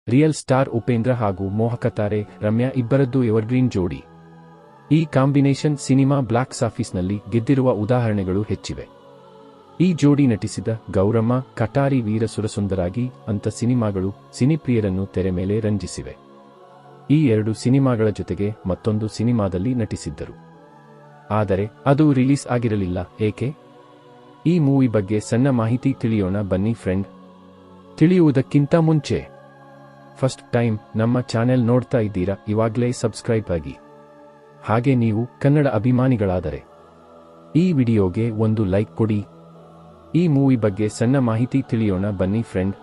Real star Upendra ಹಾಗೂ ಮೋಹಕ ತಾರೆ ರಮ್ಯಾ ಇಬ್ಬರದ್ದು ಎವರ್ಗ್ರೀನ್ ಜೋಡಿ. ಈ ಕಾಂಬಿನೇಷನ್ ಸಿನಿಮಾ ಬ್ಲಾಕ್ಸ್ ಆಫೀಸ್ನಲ್ಲಿ ಗೆದ್ದಿರುವ ಉದಾಹರಣೆಗಳು ಹೆಚ್ಚಿವೆ. ಈ ಜೋಡಿ ನಟಿಸಿದ ಗೌರಮ್ಮ, ಕಟಾರಿ ವೀರ ಸುರಸುಂದರಾಗಿ ಅಂತ ಸಿನಿಮಾಗಳು ಸಿನಿಪ್ರಿಯರನ್ನು ತೆರೆ ಮೇಲೆ ರಂಜಿಸಿವೆ. ಈ ಎರಡು ಸಿನಿಮಾಗಳ ಜೊತೆಗೆ ಮತ್ತೊಂದು ಸಿನಿಮಾದಲ್ಲಿ ನಟಿಸಿದ್ದರು. ಆದರೆ ಅದು ರಿಲೀಸ್ ಆಗಿರಲಿಲ್ಲ. ಏಕೆ? ಈ ಮೂವಿ ಬಗ್ಗೆ ಸಣ್ಣ ಮಾಹಿತಿ ತಿಳಿಯೋಣ ಬನ್ನಿ ಫ್ರೆಂಡ್. ತಿಳಿಯುವುದಕ್ಕಿಂತ ಮುಂಚೆ ಫಸ್ಟ್ ಟೈಮ್ ನಮ್ಮ ಚಾನೆಲ್ ನೋಡ್ತಾ ಇದ್ದೀರಾ, ಇವಾಗಲೇ ಸಬ್ಸ್ಕ್ರೈಬ್ ಆಗಿ. ಹಾಗೆ ನೀವು ಕನ್ನಡ ಅಭಿಮಾನಿಗಳಾದರೆ ಈ ವಿಡಿಯೋಗೆ ಒಂದು ಲೈಕ್ ಕೊಡಿ. ಈ ಮೂವಿ ಬಗ್ಗೆ ಸಣ್ಣ ಮಾಹಿತಿ ತಿಳಿಯೋಣ ಬನ್ನಿ ಫ್ರೆಂಡ್.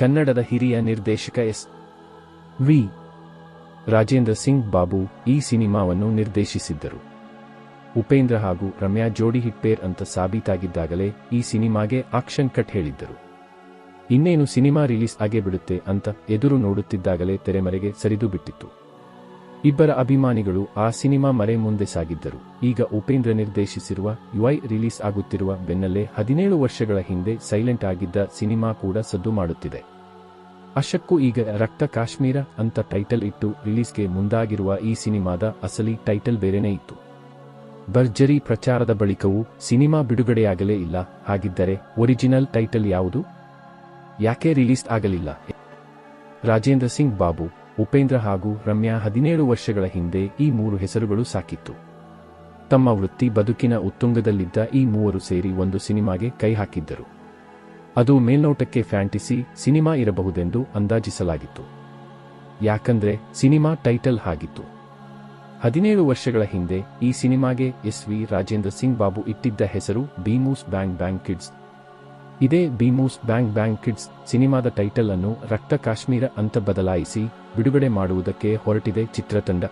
ಕನ್ನಡದ ಹಿರಿಯ ನಿರ್ದೇಶಕ ಎಸ್.ವಿ. ರಾಜೇಂದ್ರ ಸಿಂಗ್ ಬಾಬು ಈ ಸಿನಿಮಾವನ್ನು ನಿರ್ದೇಶಿಸಿದ್ದರು. ಉಪೇಂದ್ರ ಹಾಗೂ ರಮ್ಯಾ ಜೋಡಿ ಹಿಟ್ ಪೇರ್ ಅಂತ ಸಾಬೀತಾಗಿದ್ದಾಗಲೇ ಈ ಸಿನಿಮಾಗೆ ಆಕ್ಷನ್ ಕಟ್ ಹೇಳಿದ್ದರು. ಇನ್ನೇನು ಸಿನಿಮಾ ರಿಲೀಸ್ ಆಗೇ ಬಿಡುತ್ತೆ ಅಂತ ಎದುರು ನೋಡುತ್ತಿದ್ದಾಗಲೇ ತೆರೆಮರೆಗೆ ಸರಿದು ಬಿಟ್ಟಿತ್ತು. ಇಬ್ಬರ ಅಭಿಮಾನಿಗಳು ಆ ಸಿನಿಮಾ ಮರೆ ಮುಂದೆ ಸಾಗಿದ್ದರು. ಈಗ ಉಪೇಂದ್ರ ನಿರ್ದೇಶಿಸಿರುವ ಯುಐ ರಿಲೀಸ್ ಆಗುತ್ತಿರುವ ಬೆನ್ನಲ್ಲೇ 17 ವರ್ಷಗಳ ಹಿಂದೆ ಸೈಲೆಂಟ್ ಆಗಿದ್ದ ಸಿನಿಮಾ ಕೂಡ ಸದ್ದು ಮಾಡುತ್ತಿದೆ. ಅಷ್ಟಕ್ಕೂ ಈಗ ರಕ್ತ ಕಾಶ್ಮೀರ ಅಂತ ಟೈಟಲ್ ಇಟ್ಟು ರಿಲೀಸ್ಗೆ ಮುಂದಾಗಿರುವ ಈ ಸಿನಿಮಾದ ಅಸಲಿ ಟೈಟಲ್ ಬೇರೆನೇ ಇತ್ತು. ಭರ್ಜರಿ ಪ್ರಚಾರದ ಬಳಿಕವೂ ಸಿನಿಮಾ ಬಿಡುಗಡೆಯಾಗಲೇ ಇಲ್ಲ. ಹಾಗಿದ್ದರೆ ಒರಿಜಿನಲ್ ಟೈಟಲ್ ಯಾವುದು? ಯಾಕೆ ರಿಲೀಸ್ ಆಗಲಿಲ್ಲ? ರಾಜೇಂದ್ರ ಸಿಂಗ್ ಬಾಬು, ಉಪೇಂದ್ರ ಹಾಗೂ ರಮ್ಯಾ 17 ವರ್ಷಗಳ ಹಿಂದೆ ಈ ಮೂರು ಹೆಸರುಗಳು ಸಾಕಿತ್ತು. ತಮ್ಮ ವೃತ್ತಿ ಬದುಕಿನ ಉತ್ತುಂಗದಲ್ಲಿದ್ದ ಈ ಮೂವರು ಸೇರಿ ಒಂದು ಸಿನಿಮಾಗೆ ಕೈ ಹಾಕಿದ್ದರು. ಅದು ಮೇಲ್ನೋಟಕ್ಕೆ ಫ್ಯಾಂಟಸಿ ಸಿನಿಮಾ ಇರಬಹುದೆಂದು ಅಂದಾಜಿಸಲಾಗಿತ್ತು. ಯಾಕಂದ್ರೆ ಸಿನಿಮಾ ಟೈಟಲ್ ಹಾಗಿತ್ತು. 17 ವರ್ಷಗಳ ಹಿಂದೆ ಈ ಸಿನಿಮಾಗೆ ಎಸ್.ವಿ. ರಾಜೇಂದ್ರ ಸಿಂಗ್ ಬಾಬು ಇಟ್ಟಿದ್ದ ಹೆಸರು ಭೀಮೂಸ್ ಬ್ಯಾಂಗ್ ಬ್ಯಾಂಗ್ ಕಿಡ್ಸ್. ಇದೇ ಭೀಮೂಸ್ ಬ್ಯಾಂಗ್ ಬ್ಯಾಂಗ್ ಕಿಡ್ಸ್ ಸಿನಿಮಾದ ಟೈಟಲ್ ಅನ್ನು ರಕ್ತ ಕಾಶ್ಮೀರ ಅಂತ ಬದಲಾಯಿಸಿ ಬಿಡುಗಡೆ ಮಾಡುವುದಕ್ಕೆ ಹೊರಟಿದೆ ಚಿತ್ರತಂಡ.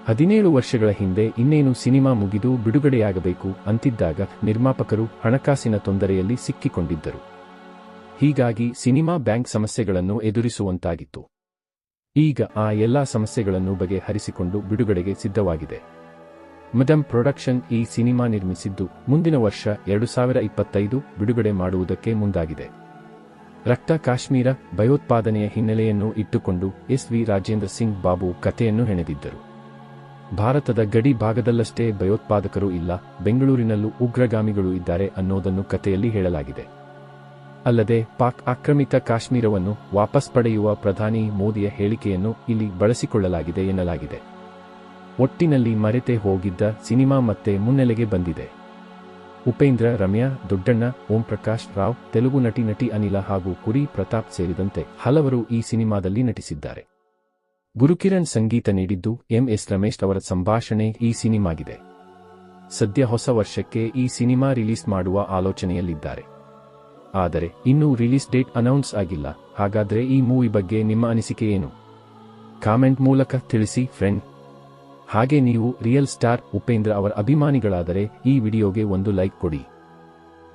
17 ವರ್ಷಗಳ ಹಿಂದೆ ಇನ್ನೇನು ಸಿನಿಮಾ ಮುಗಿದು ಬಿಡುಗಡೆಯಾಗಬೇಕು ಅಂತಿದ್ದಾಗ ನಿರ್ಮಾಪಕರು ಹಣಕಾಸಿನ ತೊಂದರೆಯಲ್ಲಿ ಸಿಕ್ಕಿಕೊಂಡಿದ್ದರು. ಹೀಗಾಗಿ ಸಿನಿಮಾ ಬ್ಯಾಂಕ್ ಸಮಸ್ಯೆಗಳನ್ನು ಎದುರಿಸುವಂತಾಗಿತ್ತು. ಈಗ ಆ ಎಲ್ಲಾ ಸಮಸ್ಯೆಗಳನ್ನು ಬಗೆಹರಿಸಿಕೊಂಡು ಬಿಡುಗಡೆಗೆ ಸಿದ್ಧವಾಗಿದೆ. ಮದಮ್ ಪ್ರೊಡಕ್ಷನ್ ಈ ಸಿನಿಮಾ ನಿರ್ಮಿಸಿದ್ದು ಮುಂದಿನ ವರ್ಷ 2025 ಬಿಡುಗಡೆ ಮಾಡುವುದಕ್ಕೆ ಮುಂದಾಗಿದೆ. ರಕ್ತ ಕಾಶ್ಮೀರ ಭಯೋತ್ಪಾದನೆಯ ಹಿನ್ನೆಲೆಯನ್ನು ಇಟ್ಟುಕೊಂಡು ಎಸ್.ವಿ. ರಾಜೇಂದ್ರ ಸಿಂಗ್ ಬಾಬು ಕಥೆಯನ್ನು ಹೆಣೆದಿದ್ದರು. ಭಾರತದ ಗಡಿ ಭಾಗದಲ್ಲಷ್ಟೇ ಭಯೋತ್ಪಾದಕರು ಇಲ್ಲ, ಬೆಂಗಳೂರಿನಲ್ಲೂ ಉಗ್ರಗಾಮಿಗಳು ಇದ್ದಾರೆ ಅನ್ನೋದನ್ನು ಕಥೆಯಲ್ಲಿ ಹೇಳಲಾಗಿದೆ. ಅಲ್ಲದೆ ಪಾಕ್ ಆಕ್ರಮಿತ ಕಾಶ್ಮೀರವನ್ನು ವಾಪಸ್ ಪಡೆಯುವ ಪ್ರಧಾನಿ ಮೋದಿಯ ಹೇಳಿಕೆಯನ್ನು ಇಲ್ಲಿ ಬಳಸಿಕೊಳ್ಳಲಾಗಿದೆ ಎನ್ನಲಾಗಿದೆ. ಒಟ್ಟಿನಲ್ಲಿ ಮರೆತೇ ಹೋಗಿದ್ದ ಸಿನಿಮಾ ಮತ್ತೆ ಮುನ್ನೆಲೆಗೆ ಬಂದಿದೆ. ಉಪೇಂದ್ರ, ರಮ್ಯಾ, ದೊಡ್ಡಣ್ಣ, ಓಂ ಪ್ರಕಾಶ್ ರಾವ್, ತೆಲುಗು ನಟಿ ಅನಿಲ ಹಾಗೂ ಕುರಿ ಪ್ರತಾಪ್ ಸೇರಿದಂತೆ ಹಲವರು ಈ ಸಿನಿಮಾದಲ್ಲಿ ನಟಿಸಿದ್ದಾರೆ. ಗುರುಕಿರಣ್ ಸಂಗೀತ ನೀಡಿದ್ದು ಎಂ.ಎಸ್. ರಮೇಶ್ ಅವರ ಸಂಭಾಷಣೆ ಈ ಸಿನಿಮಾಗಿದೆ. ಸದ್ಯ ಹೊಸ ವರ್ಷಕ್ಕೆ ಈ ಸಿನಿಮಾ ರಿಲೀಸ್ ಮಾಡುವ ಆಲೋಚನೆಯಲ್ಲಿದ್ದಾರೆ. ಆದರೆ ಇನ್ನೂ ರಿಲೀಸ್ ಡೇಟ್ ಅನೌನ್ಸ್ ಆಗಿಲ್ಲ. ಹಾಗಾದ್ರೆ ಈ ಮೂವಿ ಬಗ್ಗೆ ನಿಮ್ಮ ಅನಿಸಿಕೆ ಏನು? ಕಾಮೆಂಟ್ ಮೂಲಕ ತಿಳಿಸಿ ಫ್ರೆಂಡ್. ಹಾಗೆ ನೀವು ರಿಯಲ್ ಸ್ಟಾರ್ ಉಪೇಂದ್ರ ಅವರ ಅಭಿಮಾನಿಗಳಾದರೆ ಈ ವಿಡಿಯೋಗೆ ಒಂದು ಲೈಕ್ ಕೊಡಿ.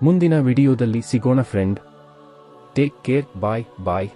ಮುಂದಿನ ವಿಡಿಯೋದಲ್ಲಿ ಸಿಗೋಣ ಫ್ರೆಂಡ್. Take care. ಬಾಯ್ ಬಾಯ್.